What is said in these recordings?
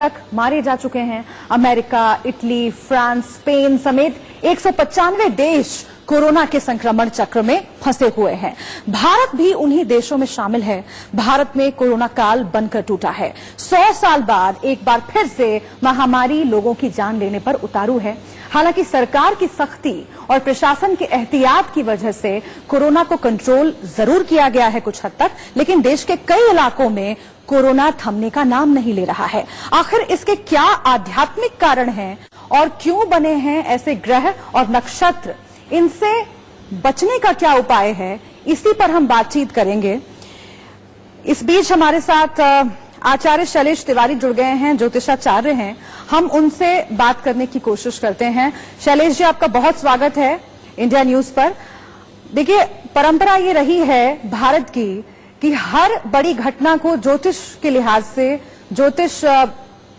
तक मारे जा चुके हैं। अमेरिका, इटली, फ्रांस, स्पेन समेत 195 देश कोरोना के संक्रमण चक्र में फंसे हुए हैं। भारत भी उन्हीं देशों में शामिल है। भारत में कोरोना काल बनकर टूटा है। 100 साल बाद एक बार फिर से महामारी लोगों की जान लेने पर उतारू है। हालांकि सरकार की सख्ती और प्रशासन के एहतियात की वजह से कोरोना को कंट्रोल जरूर किया गया है कुछ हद तक, लेकिन देश के कई इलाकों में कोरोना थमने का नाम नहीं ले रहा है। आखिर इसके क्या आध्यात्मिक कारण हैं और क्यों बने हैं ऐसे ग्रह और नक्षत्र? इनसे बचने का क्या उपाय है? इसी पर हम बातचीत करेंगे। इस बीच हमारे साथ आचार्य शैलेश तिवारी जुड़ गए हैं, ज्योतिषाचार्य हैं। हम उनसे बात करने की कोशिश करते हैं। शैलेश जी, आपका बहुत स्वागत है इंडिया न्यूज पर। देखिए, परंपरा ये रही है भारत की कि हर बड़ी घटना को ज्योतिष के लिहाज से, ज्योतिष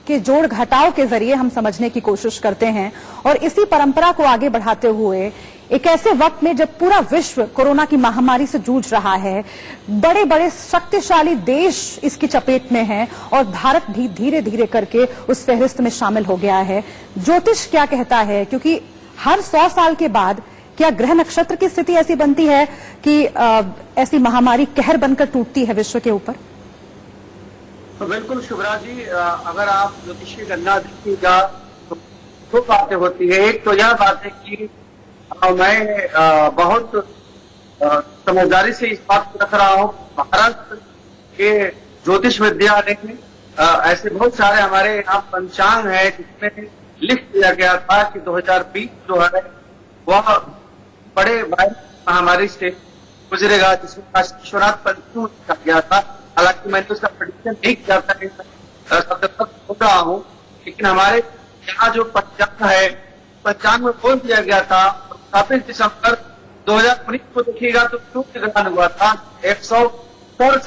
के जोड़ घटाव के जरिए हम समझने की कोशिश करते हैं और इसी परंपरा को आगे बढ़ाते हुए एक ऐसे वक्त में जब पूरा विश्व कोरोना की महामारी से जूझ रहा है, बड़े बड़े शक्तिशाली देश इसकी चपेट में हैं और भारत भी धीरे धीरे करके उस फहरिस्त में शामिल हो गया है। ज्योतिष क्या कहता है? क्योंकि हर 100 साल के बाद क्या ग्रह नक्षत्र की स्थिति ऐसी बनती है कि ऐसी महामारी कहर बनकर टूटती है विश्व के ऊपर? तो बिल्कुल शुभ्रा जी, अगर आप ज्योतिषीय गणना देखिएगा तो दो बातें होती है। एक तो यह बात है कि मैं बहुत समझदारी से इस बात को रख रहा हूँ, महाराष्ट्र के ज्योतिष विद्यालय में ऐसे बहुत सारे हमारे यहाँ पंचांग है जिसमें लिख दिया गया था कि 2020 जो है वह बड़े महामारी से गुजरेगा, जिसमें विश्वनाथ पंचमी कहा गया था। हालांकि मैंने उसका प्रेडिक्शन नहीं किया था, सब तक हो रहा हूँ, लेकिन हमारे यहाँ जो पंचांग है, पंचांग में बोल दिया गया था 26 दिसंबर 2019 को देखिएगा तो सूर्य ग्रहण हुआ था। 167 वर्ष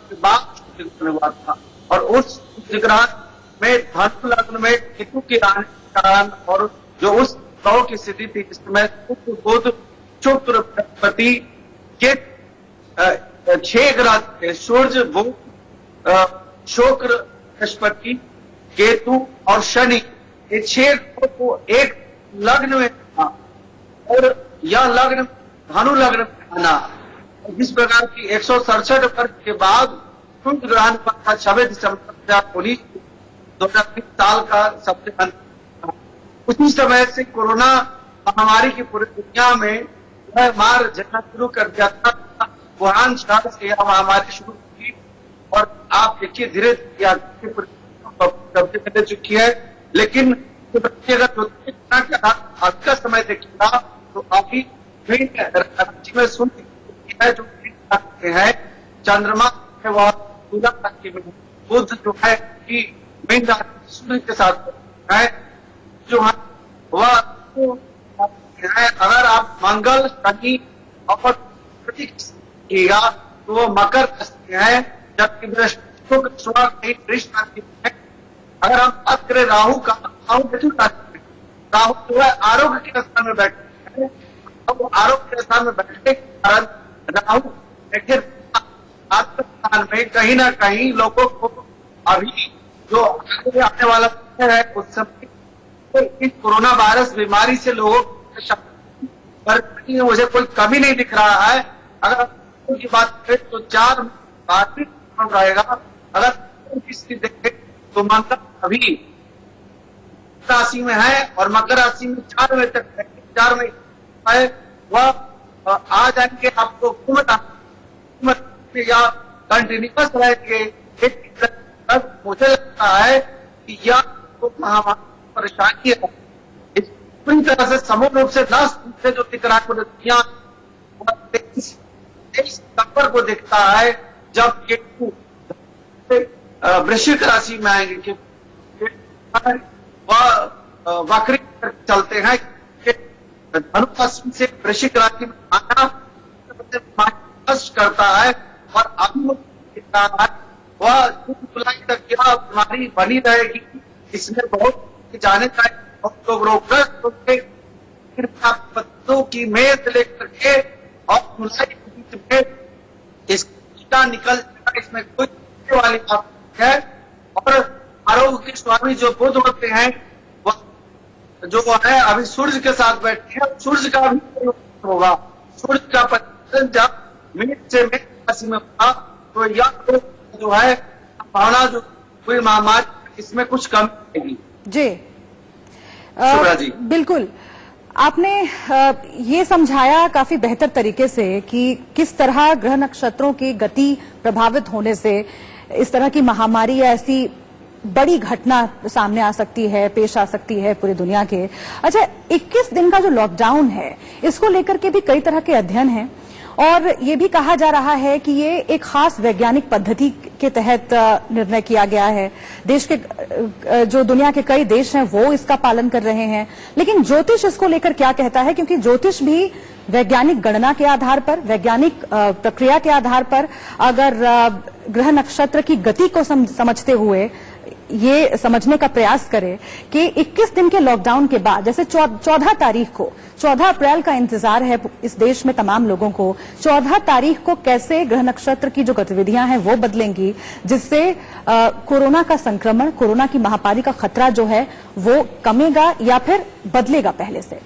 के बाद सूर्य ग्रहण हुआ था और उस सूर्य ग्रहण में धनु लग्न में केतु के आने के कारण और जो उस ग्रह की स्थिति थी जिसमें शुक्र, बुध, शुक्र, बृहस्पति के 6 ग्रह थे, सूर्य, बुध, शुक्र, बृहस्पति, केतु और शनि, ये 6 को एक लग्न में था और यह लग्न धनु लग्न में आना, जिस प्रकार की 167 वर्ष के बाद सूर्य ग्रहण हुआ था 26 दिसंबर 2019 साल का सबसे अंत था। उसी समय से कोरोना महामारी की पूरी दुनिया में मार झेलना शुरू कर दिया था। वुहान शहर से यह महामारी शुरू की और आप देखिए धीरे धीरे कब्जे में ले चुकी है। लेकिन अगर आज का समय देखिएगा तो अभी राज्य में सूर्य है जो है, चंद्रमा है वह तुला राशि में, बुध जो है कि मीन राशि सूर्य के साथ है जो है वह है। अगर आप मंगल, शनि और किया तो वो मकर राशि है, जबकि बृहस्पति वृष राशि है। अगर हम बात करें राहु का, राहु मिथुन राशि में, राहु जो है आरोग्य के स्थान में बैठे हैं, तो आरोग्य के स्थान में बैठने के कारण राहु बैठे आपके स्थान में कहीं ना कहीं लोगों को अभी जो आने वाला है उस समय इस कोरोना वायरस बीमारी से लोगों मुझे कोई कमी नहीं दिख रहा है। अगर की बात करें तो 4 रहेगा। अगर किसी देखे तो मंगल अभी राशि में है और मकर राशि में 4 बजे तक 4 में है, वह आ जाएंगे आपको कुंभ या कंटिन्यूस रहेंगे। मुझे लगता है कि यह तो महामारी परेशानी है, पूरी तरह से समूह रूप से नष्ट जो दिख रहा है दुनिया 23 सितंबर को दिखता है जब केतु वृश्चिक राशि में आएंगे, वह वक्री चलते हैं। धनु राशि से वृश्चिक राशि में आना नष्ट करता है और अभी वह जुलाई तक यह बीमारी बनी रहेगी। इसमें बहुत जाने का बहुत लोग रोगग्रस्त होंगे। पत्तों की मेज लेकर के और जुलाई के बीच में इसका निकल जाएगा, इसमें कोई वाली बात है। और आरोग्य के स्वामी जो बुध होते हैं वो जो है अभी सूर्य के साथ बैठे हैं, सूर्य का भी परिवर्तन होगा। सूर्य का परिवर्तन जब मेष से मेष राशि में होगा तो यह जो है संभावना जो पूरी महामारी इसमें कुछ कमी आएगी। जी शुभ्रा जी, बिल्कुल आपने ये समझाया काफी बेहतर तरीके से कि किस तरह ग्रह नक्षत्रों की गति प्रभावित होने से इस तरह की महामारी या ऐसी बड़ी घटना सामने आ सकती है, पेश आ सकती है पूरी दुनिया के। अच्छा, 21 दिन का जो लॉकडाउन है इसको लेकर के भी कई तरह के अध्ययन हैं और ये भी कहा जा रहा है कि ये एक खास वैज्ञानिक पद्धति के तहत निर्णय किया गया है। देश के जो दुनिया के कई देश हैं वो इसका पालन कर रहे हैं, लेकिन ज्योतिष इसको लेकर क्या कहता है? क्योंकि ज्योतिष भी वैज्ञानिक गणना के आधार पर, वैज्ञानिक प्रक्रिया के आधार पर अगर ग्रह नक्षत्र की गति को समझते हुए ये समझने का प्रयास करे कि 21 दिन के लॉकडाउन के बाद, जैसे 14 तारीख को, 14 अप्रैल का इंतजार है इस देश में तमाम लोगों को, 14 तारीख को कैसे ग्रह नक्षत्र की जो गतिविधियां हैं वो बदलेंगी, जिससे कोरोना का संक्रमण, कोरोना की महामारी का खतरा जो है वो कमेगा या फिर बदलेगा पहले से।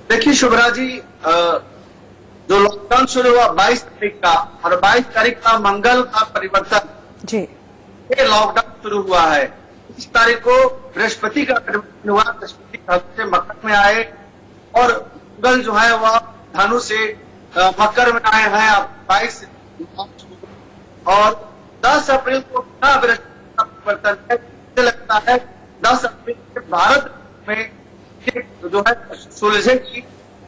देखिए शुभ्रा जी, जो लॉकडाउन शुरू हुआ 22 तारीख का और 22 तारीख का मंगल का परिवर्तन जी, ये लॉकडाउन शुरू हुआ है। 20 तारीख को बृहस्पति का परिवर्तन हुआ, बृहस्पति धनु से मकर में आए और मंगल जो है वह धनु से मकर में आए हैं। अब 22 और 10 अप्रैल को बृहस्पति का परिवर्तन है। मुझे लगता है 10 अप्रैल से भारत में जो है सुलझे की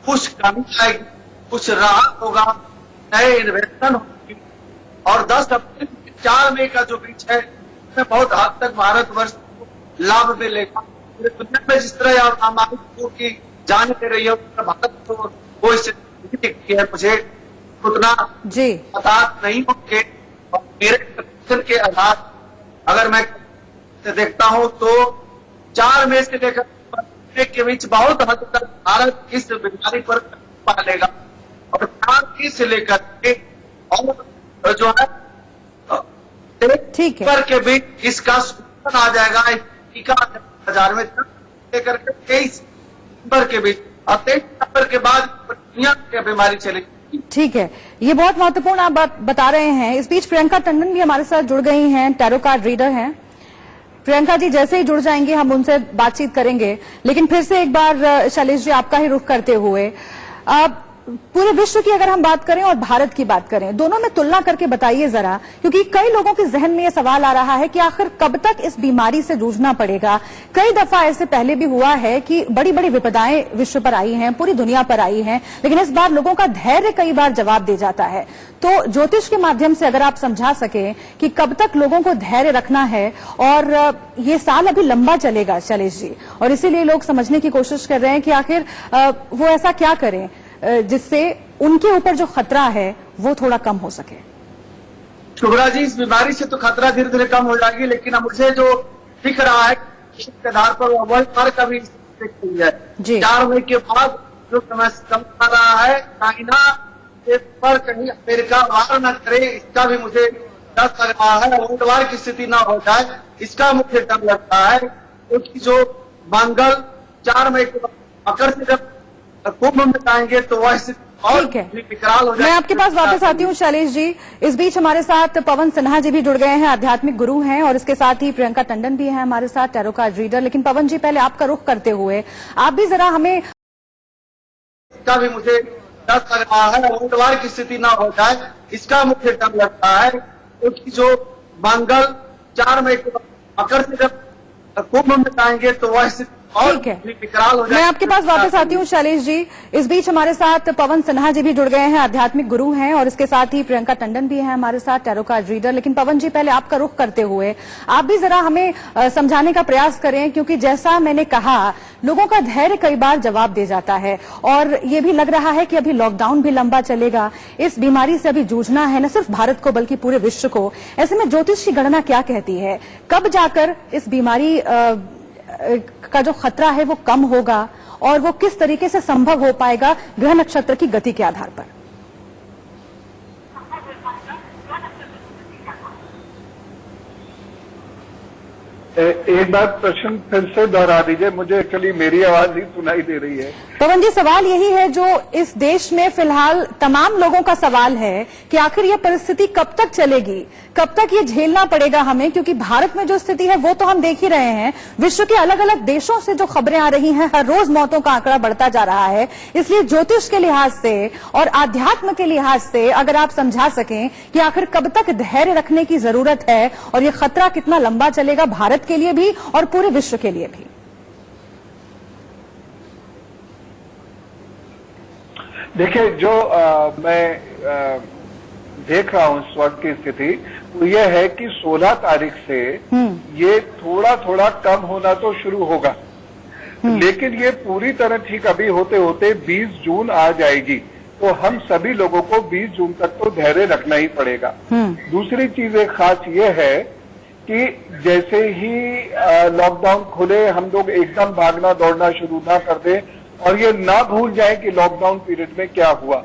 कुछ कमी आएगी, कुछ राहत होगा, नए इन्वेस्टमेंट होगी और 10 अप्रैल 4 मई का जो बीच है उसमें बहुत हद तक भारतवर्ष को लाभ मिलेगा। पूरी दुनिया में जिस तरह महामारी की जान दे रही है भारत को वो इससे दिखती है। मुझे उतना जी पता नहीं होंगे और मेरे प्रदर्शन के आधार अगर मैं देखता हूं तो 4 मई से लेकर के बीच बहुत हद तक भारत इस बीमारी पर पालेगा और 4 मई से लेकर के और जो है ठीक है पर के बीच इसका सूचन आ जाएगा। टीका बाजार में लेकर के 23 नवंबर के बीच और 23 नवंबर के बाद दुनिया की बीमारी चलेगी। ठीक है, ये बहुत महत्वपूर्ण आप बात बता रहे हैं। इस बीच प्रियंका टंडन भी हमारे साथ जुड़ गई हैं, टैरो कार्ड रीडर हैं। प्रियंका जी जैसे ही जुड़ जाएंगे हम उनसे बातचीत करेंगे, लेकिन फिर से एक बार शैलेश जी आपका ही रुख करते हुए पूरे विश्व की अगर हम बात करें और भारत की बात करें, दोनों में तुलना करके बताइए जरा, क्योंकि कई लोगों के जहन में यह सवाल आ रहा है कि आखिर कब तक इस बीमारी से जूझना पड़ेगा। कई दफा ऐसे पहले भी हुआ है कि बड़ी बड़ी विपदाएं विश्व पर आई हैं, पूरी दुनिया पर आई हैं, लेकिन इस बार लोगों का धैर्य कई बार जवाब दे जाता है। तो ज्योतिष के माध्यम से अगर आप समझा सके कि कब तक लोगों को धैर्य रखना है और ये साल अभी लंबा चलेगा शैलेश जी, और इसीलिए लोग समझने की कोशिश कर रहे हैं कि आखिर वो ऐसा क्या करें जिससे उनके ऊपर जो खतरा है वो थोड़ा कम हो सके। शुभ्रा जी, इस बीमारी से तो खतरा धीरे धीरे कम हो जाएगी, लेकिन मुझे जो दिख रहा है इसके आधार पर वर्ल्ड वार का भी है। 4 मई के बाद जो समय कम आ रहा है, चाइना पर कहीं अमेरिका वार न करे इसका भी मुझे डर लग रहा है। वर्ल्ड वार की स्थिति न हो जाए इसका मुझे डर लगता है, क्योंकि जो मंगल 4 मई के बाद मकर से जब कुंभ में जाएंगे तो वह और विकराल हो जाएगा। मैं आपके पास वापस आती हूँ शैलेश जी। इस बीच हमारे साथ पवन सिन्हा जी भी जुड़ गए हैं, आध्यात्मिक गुरु हैं, और इसके साथ ही प्रियंका टंडन भी हैं हमारे साथ, टैरो कार्ड रीडर। लेकिन पवन जी पहले आपका रुख करते हुए आप भी जरा हमें इसका भी मुझे डर लग रहा है, वर्ल्ड वार की स्थिति न हो जाए इसका मुझे डर लगता है, क्योंकि जो मंगल 4 मई के बाद मकर से जब कुंभ में जाएंगे तो वह ठीक है, मैं आपके पास वापस आती हूँ शैलेश जी। इस बीच हमारे साथ पवन सिन्हा जी भी जुड़ गए हैं, आध्यात्मिक गुरु हैं, और इसके साथ ही प्रियंका टंडन भी हैं हमारे साथ, टैरो कार्ड रीडर। लेकिन पवन जी पहले आपका रुख करते हुए आप भी जरा हमें समझाने का प्रयास करें, क्योंकि जैसा मैंने कहा लोगों का धैर्य कई बार जवाब दे जाता है और ये भी लग रहा है कि अभी लॉकडाउन भी लंबा चलेगा। इस बीमारी से अभी जूझना है न सिर्फ भारत को बल्कि पूरे विश्व को। ऐसे में ज्योतिष की गणना क्या कहती है, कब जाकर इस बीमारी का जो खतरा है वो कम होगा और वो किस तरीके से संभव हो पाएगा ग्रह नक्षत्र की गति के आधार पर? एक बार प्रश्न फिर से दोहरा दीजिए, मुझे एक्चुअली मेरी आवाज ही सुनाई दे रही है। पवन जी, सवाल यही है जो इस देश में फिलहाल तमाम लोगों का सवाल है कि आखिर ये परिस्थिति कब तक चलेगी, कब तक ये झेलना पड़ेगा हमें, क्योंकि भारत में जो स्थिति है वो तो हम देख ही रहे हैं। विश्व के अलग अलग देशों से जो खबरें आ रही हैं, हर रोज मौतों का आंकड़ा बढ़ता जा रहा है। इसलिए ज्योतिष के लिहाज से और आध्यात्म के लिहाज से अगर आप समझा सकें कि आखिर कब तक धैर्य रखने की जरूरत है और ये खतरा कितना लंबा चलेगा, भारत के लिए भी और पूरे विश्व के लिए भी। देखिए, जो मैं देख रहा हूं इस वक्त की स्थिति वो ये है कि 16 तारीख से ये थोड़ा थोड़ा कम होना तो शुरू होगा, लेकिन ये पूरी तरह ठीक अभी होते होते 20 जून आ जाएगी। तो हम सभी लोगों को 20 जून तक तो धैर्य रखना ही पड़ेगा। दूसरी चीज एक खास ये है कि जैसे ही लॉकडाउन खुले हम लोग एकदम भागना दौड़ना शुरू ना कर दें और ये ना भूल जाए कि लॉकडाउन पीरियड में क्या हुआ।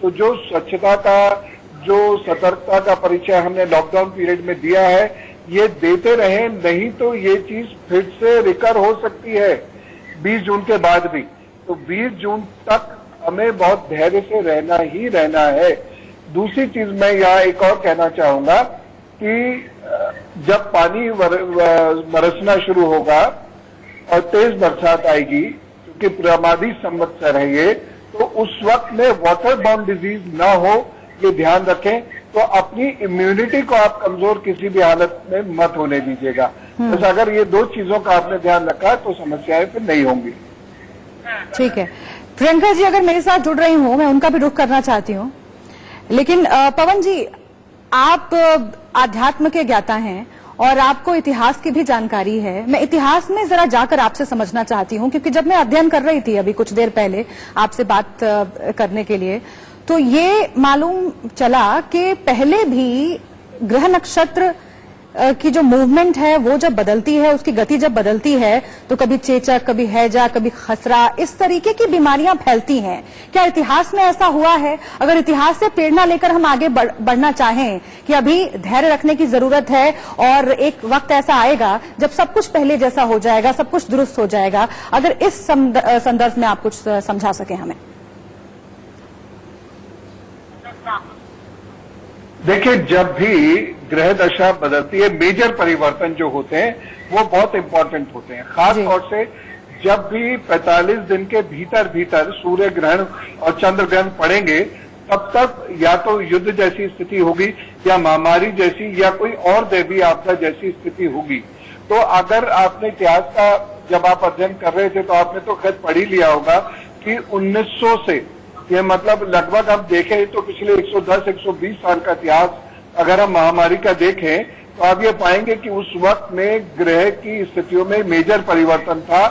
तो जो स्वच्छता का, जो सतर्कता का परिचय हमने लॉकडाउन पीरियड में दिया है, ये देते रहे, नहीं तो ये चीज फिर से रिकर हो सकती है 20 जून के बाद भी। तो 20 जून तक हमें बहुत धैर्य से रहना ही रहना है। दूसरी चीज मैं यहाँ एक और कहना चाहूंगा कि जब पानी बरसना शुरू होगा और तेज बरसात आएगी, क्योंकि प्रमादी संवत्सर है ये, तो उस वक्त में वाटर बॉर्न डिजीज ना हो ये ध्यान रखें। तो अपनी इम्यूनिटी को आप कमजोर किसी भी हालत में मत होने दीजिएगा। बस अगर ये दो चीजों का आपने ध्यान रखा तो समस्याएं फिर नहीं होंगी। ठीक है, प्रियंका जी अगर मेरे साथ जुड़ रही हूं, मैं उनका भी रुख करना चाहती हूं। लेकिन पवन जी, आप आध्यात्म के ज्ञाता हैं और आपको इतिहास की भी जानकारी है। मैं इतिहास में जरा जाकर आपसे समझना चाहती हूं, क्योंकि जब मैं अध्ययन कर रही थी अभी कुछ देर पहले आपसे बात करने के लिए, तो ये मालूम चला कि पहले भी ग्रह नक्षत्र की जो मूवमेंट है वो जब बदलती है, उसकी गति जब बदलती है, तो कभी चेचक, कभी हैजा, कभी खसरा, इस तरीके की बीमारियां फैलती हैं। क्या इतिहास में ऐसा हुआ है? अगर इतिहास से प्रेरणा लेकर हम आगे बढ़ना चाहें कि अभी धैर्य रखने की जरूरत है और एक वक्त ऐसा आएगा जब सब कुछ पहले जैसा हो जाएगा, सब कुछ दुरुस्त हो जाएगा, अगर इस संदर्भ में आप कुछ समझा सकें हमें। देखिए, जब भी ग्रह दशा बदलती है, मेजर परिवर्तन जो होते हैं वो बहुत इंपॉर्टेंट होते हैं। खास तौर से जब भी 45 दिन के भीतर भीतर सूर्य ग्रहण और चंद्र ग्रहण पड़ेंगे, तब तक या तो युद्ध जैसी स्थिति होगी या महामारी जैसी या कोई और दैवीय आपदा जैसी स्थिति होगी। तो अगर आपने इतिहास का जब आप अध्ययन कर रहे थे तो आपने तो खैर पढ़ ही लिया होगा कि 1900 से, ये मतलब लगभग आप देखें तो पिछले 110-120 साल का इतिहास अगर हम महामारी का देखें तो आप ये पाएंगे कि उस वक्त में ग्रह की स्थितियों में मेजर परिवर्तन था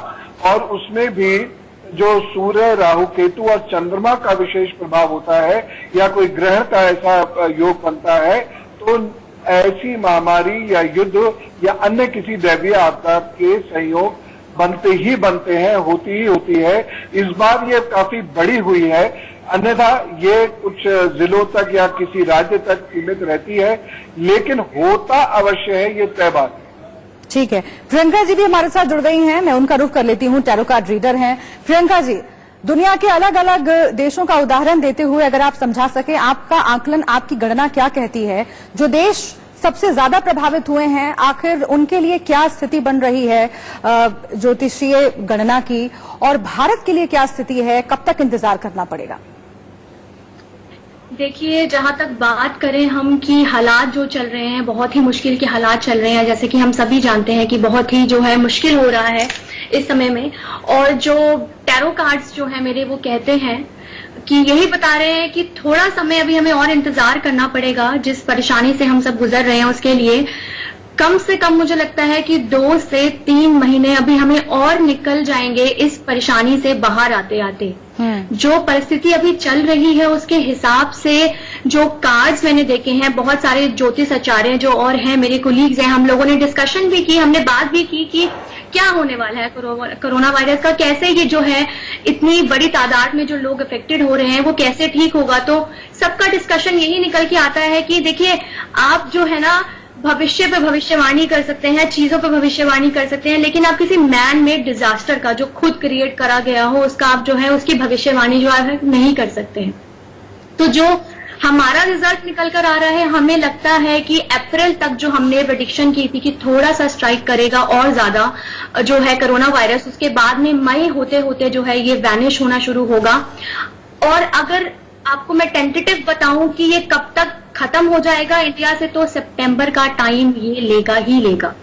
और उसमें भी जो सूर्य, राहु, केतु और चंद्रमा का विशेष प्रभाव होता है या कोई ग्रहण का ऐसा योग बनता है, तो ऐसी महामारी या युद्ध या अन्य किसी दैवीय आपदा के संयोग बनते ही बनते हैं, होती ही होती है। इस बार ये काफी बड़ी हुई है, अन्यथा ये कुछ जिलों तक या किसी राज्य तक सीमित रहती है, लेकिन होता अवश्य है, ये तय बात है। ठीक है, प्रियंका जी भी हमारे साथ जुड़ गई हैं, मैं उनका रुख कर लेती हूं। टैरो कार्ड रीडर हैं प्रियंका जी। दुनिया के अलग अलग देशों का उदाहरण देते हुए अगर आप समझा सके, आपका आकलन, आपकी गणना क्या कहती है? जो देश सबसे ज्यादा प्रभावित हुए हैं, आखिर उनके लिए क्या स्थिति बन रही है ज्योतिषीय गणना की, और भारत के लिए क्या स्थिति है? कब तक इंतजार करना पड़ेगा? देखिए, जहां तक बात करें हम कि हालात जो चल रहे हैं, बहुत ही मुश्किल के हालात चल रहे हैं, जैसे कि हम सभी जानते हैं कि बहुत ही जो है मुश्किल हो रहा है इस समय में। और जो टैरो कार्ड्स जो है मेरे, वो कहते हैं कि यही बता रहे हैं कि थोड़ा समय अभी हमें और इंतजार करना पड़ेगा। जिस परेशानी से हम सब गुजर रहे हैं उसके लिए कम से कम मुझे लगता है कि 2 से 3 महीने अभी हमें और निकल जाएंगे इस परेशानी से बाहर आते आते। जो परिस्थिति अभी चल रही है उसके हिसाब से जो कार्ड्स मैंने देखे हैं, बहुत सारे ज्योतिष आचार्य जो और हैं, मेरे कोलीग्स हैं, हम लोगों ने डिस्कशन भी की, हमने बात भी की कि क्या होने वाला है कोरोना वायरस का, कैसे ये जो है इतनी बड़ी तादाद में जो लोग अफेक्टेड हो रहे हैं वो कैसे ठीक होगा। तो सबका डिस्कशन यही निकल के आता है कि देखिए, आप जो है ना भविष्य पे भविष्यवाणी कर सकते हैं, चीजों पे भविष्यवाणी कर सकते हैं, लेकिन आप किसी मैन मेड डिजास्टर का जो खुद क्रिएट करा गया हो उसका आप जो है उसकी भविष्यवाणी जो है नहीं कर सकते हैं। तो जो हमारा रिजल्ट निकल कर आ रहा है, हमें लगता है कि अप्रैल तक जो हमने प्रेडिक्शन की थी कि थोड़ा सा स्ट्राइक करेगा और ज्यादा जो है कोरोना वायरस, उसके बाद में मई होते होते जो है ये वैनिश होना शुरू होगा। और अगर आपको मैं टेंटेटिव बताऊं कि ये कब तक खत्म हो जाएगा इंडिया से, तो सितंबर का टाइम ये लेगा ही लेगा।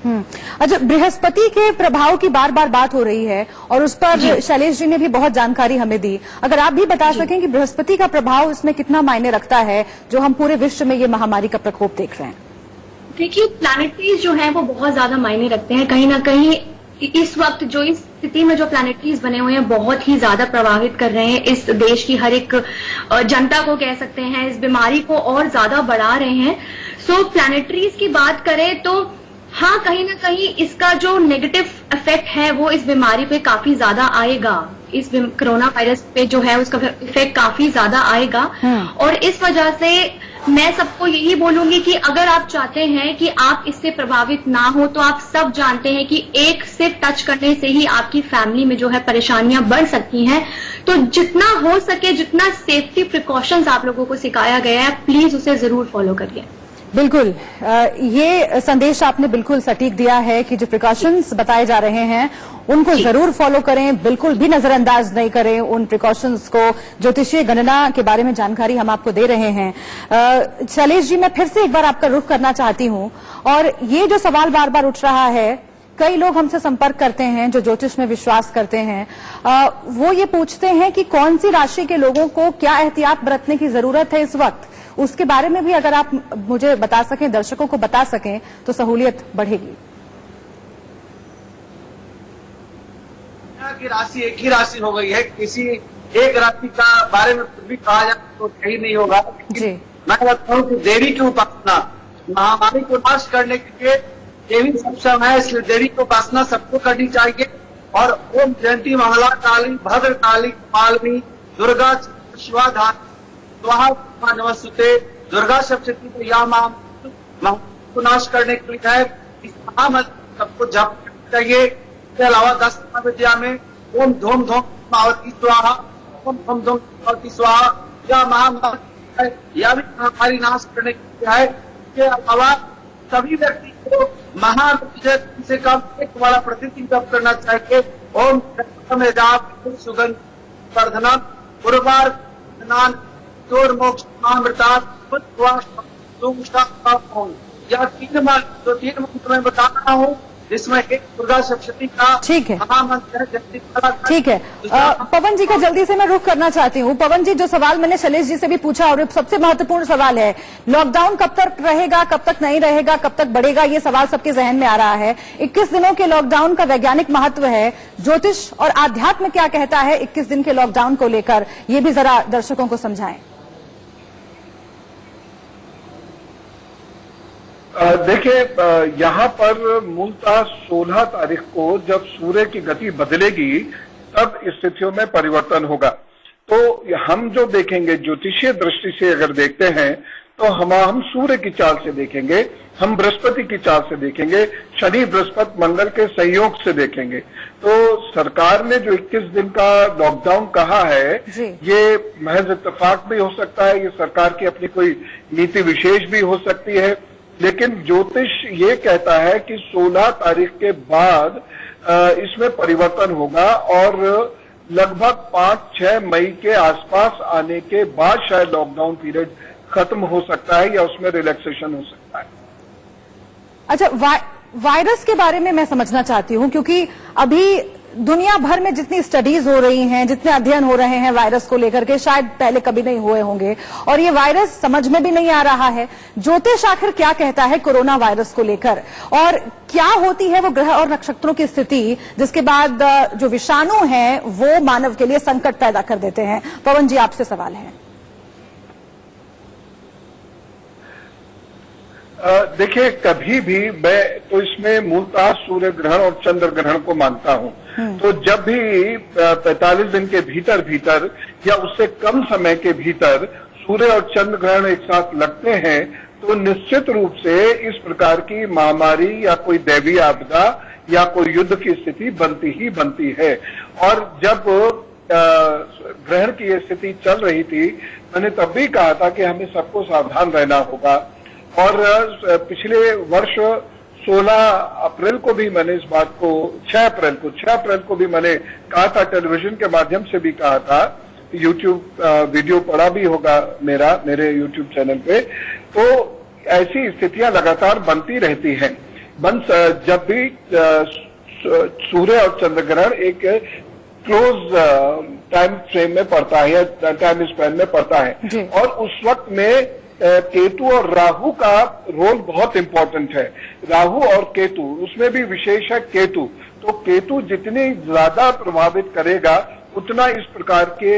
अच्छा, बृहस्पति के प्रभाव की बार बार बात हो रही है और उस पर शैलेश जी ने भी बहुत जानकारी हमें दी। अगर आप भी बता सकें कि बृहस्पति का प्रभाव इसमें कितना मायने रखता है जो हम पूरे विश्व में ये महामारी का प्रकोप देख रहे हैं। देखिए, प्लैनेटरीज जो है वो बहुत ज्यादा मायने रखते हैं। कहीं ना कहीं इस वक्त जो इस स्थिति में जो प्लैनेटरीज बने हुए हैं बहुत ही ज्यादा प्रभावित कर रहे हैं इस देश की हर एक जनता को, कह सकते हैं इस बीमारी को और ज्यादा बढ़ा रहे हैं। सो प्लैनेटरीज की बात करें तो हाँ, कहीं ना कहीं इसका जो नेगेटिव इफेक्ट है वो इस बीमारी पे काफी ज्यादा आएगा। इस कोरोना वायरस पे जो है उसका इफेक्ट काफी ज्यादा आएगा। और इस वजह से मैं सबको यही बोलूंगी कि अगर आप चाहते हैं कि आप इससे प्रभावित ना हो, तो आप सब जानते हैं कि एक सिर्फ टच करने से ही आपकी फैमिली में जो है परेशानियां बढ़ सकती हैं। तो जितना हो सके, जितना सेफ्टी प्रिकॉशंस आप लोगों को सिखाया गया है, प्लीज उसे जरूर फॉलो करिए। बिल्कुल, ये संदेश आपने बिल्कुल सटीक दिया है कि जो प्रिकॉशंस बताए जा रहे हैं उनको जरूर फॉलो करें, बिल्कुल भी नजरअंदाज नहीं करें उन प्रिकॉशंस को। ज्योतिषीय गणना के बारे में जानकारी हम आपको दे रहे हैं। शैलेश जी, मैं फिर से एक बार आपका रुख करना चाहती हूं, और ये जो सवाल बार बार उठ रहा है, कई लोग हमसे संपर्क करते हैं जो ज्योतिष में विश्वास करते हैं, वो ये पूछते हैं कि कौन सी राशि के लोगों को क्या एहतियात बरतने की जरूरत है इस वक्त। उसके बारे में भी अगर आप मुझे बता सकें, दर्शकों को बता सकें, तो सहूलियत बढ़ेगी। की राशि एक ही राशि हो गई है, किसी एक राशि का बारे में कुछ भी कहा जाए तो सही नहीं होगा। मैं कहता हूँ कि देवी की उपासना महामारी को नाश करने के लिए देवी सक्षम है, इसलिए देवी की उपासना सबको करनी चाहिए। और ओम जयंती मंगला काली भद्र काली कपालिनी दुर्गा शिवाधार स्वाहा नमस्ते दुर्गा सप्तशती को या को नाश करने के लिए है। इस महामंत्र सबको जप करना चाहिए। इसके अलावा 10 विद्या में ओम धूम धूम मावती स्वाहा, ओम धूम धूम मावती स्वाहा या महामंत्र है, यह भी महामारी नाश करने के लिए है। इसके अलावा सभी व्यक्ति को महामृत्युंजय से कम एक वाला प्रतिदिन जप करना चाहिए। ओम सुगंध वर्धना गुरुवार स्नान चोर मोक्ष महामृतात यह 3 मंत्र मैं बता रहा हूँ, जिसमें एक दुर्गा सप्तशती का महामंत्र है। ठीक है, पवन जी का जल्दी से मैं रुख करना चाहती हूँ। पवन जी, जो सवाल मैंने शैलेश जी से भी पूछा और सबसे महत्वपूर्ण सवाल है, लॉकडाउन कब तक रहेगा, कब तक नहीं रहेगा, कब तक बढ़ेगा, ये सवाल सबके जहन में आ रहा है। 21 दिनों के लॉकडाउन का वैज्ञानिक महत्व है, ज्योतिष और आध्यात्म क्या कहता है 21 दिन के लॉकडाउन को लेकर, ये भी जरा दर्शकों को समझाएं। देखिए, यहाँ पर मूलतः 16 तारीख को जब सूर्य की गति बदलेगी तब स्थितियों में परिवर्तन होगा। तो हम जो देखेंगे ज्योतिषीय दृष्टि से अगर देखते हैं तो हम सूर्य की चाल से देखेंगे, हम बृहस्पति की चाल से देखेंगे, शनि बृहस्पति मंगल के संयोग से देखेंगे। तो सरकार ने जो 21 दिन का लॉकडाउन कहा है, ये महज इत्तेफाक भी हो सकता है, ये सरकार की अपनी कोई नीति विशेष भी हो सकती है, लेकिन ज्योतिष ये कहता है कि 16 तारीख के बाद इसमें परिवर्तन होगा और लगभग 5-6 मई के आसपास आने के बाद शायद लॉकडाउन पीरियड खत्म हो सकता है या उसमें रिलैक्सेशन हो सकता है। अच्छा, वायरस के बारे में मैं समझना चाहती हूं, क्योंकि अभी दुनिया भर में जितनी स्टडीज हो रही हैं, जितने अध्ययन हो रहे हैं वायरस को लेकर के, शायद पहले कभी नहीं हुए होंगे, और ये वायरस समझ में भी नहीं आ रहा है। ज्योतिष आखिर क्या कहता है कोरोना वायरस को लेकर, और क्या होती है वो ग्रह और नक्षत्रों की स्थिति जिसके बाद जो विषाणु हैं वो मानव के लिए संकट पैदा कर देते हैं। पवन जी, आपसे सवाल है। देखिए, कभी भी मैं तो इसमें मूलतः सूर्य ग्रहण और चंद्र ग्रहण को मानता हूं। तो जब भी 45 दिन के भीतर या उससे कम समय के भीतर सूर्य और चंद्र ग्रहण एक साथ लगते हैं तो निश्चित रूप से इस प्रकार की महामारी या कोई दैवीय आपदा या कोई युद्ध की स्थिति बनती ही बनती है। और जब ग्रहण की ये स्थिति चल रही थी, मैंने तब भी कहा था कि हमें सबको सावधान रहना होगा। और पिछले वर्ष 16 अप्रैल को भी मैंने इस बात को 6 अप्रैल को भी मैंने कहा था, टेलीविजन के माध्यम से भी कहा था, यूट्यूब वीडियो पड़ा भी होगा मेरे यूट्यूब चैनल पे। तो ऐसी स्थितियां लगातार बनती रहती हैं। जब भी सूर्य और चंद्र ग्रहण एक क्लोज टाइम फ्रेम में पड़ता है या टाइम स्पैन में पड़ता है, और उस वक्त में केतु और राहु का रोल बहुत इंपॉर्टेंट है। राहु और केतु, उसमें भी विशेष है केतु। तो केतु जितनी ज्यादा प्रभावित करेगा, उतना इस प्रकार के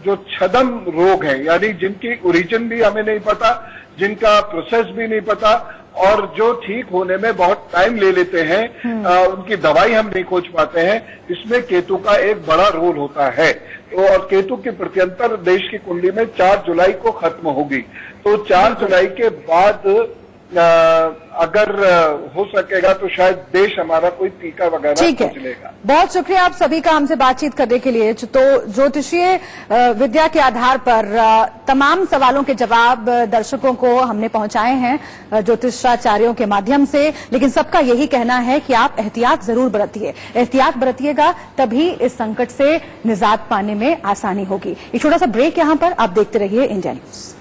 जो छदम रोग हैं, यानी जिनकी ओरिजिन भी हमें नहीं पता, जिनका प्रोसेस भी नहीं पता, और जो ठीक होने में बहुत टाइम ले लेते हैं, उनकी दवाई हम नहीं खोज पाते हैं, इसमें केतु का एक बड़ा रोल होता है। तो और केतु की प्रत्यंतर देश की कुंडली में 4 जुलाई को खत्म होगी। तो 4 जुलाई के बाद अगर हो सकेगा तो शायद देश हमारा कोई टीका वगैरह खोज लेगा। बहुत शुक्रिया आप सभी का हमसे बातचीत करने के लिए। तो ज्योतिषीय विद्या के आधार पर तमाम सवालों के जवाब दर्शकों को हमने पहुंचाए हैं ज्योतिषाचार्यों के माध्यम से, लेकिन सबका यही कहना है कि आप एहतियात जरूर बरतिए। एहतियात बरतिएगा तभी इस संकट से निजात पाने में आसानी होगी। एक छोटा सा ब्रेक यहां पर, आप देखते रहिए इंडिया न्यूज।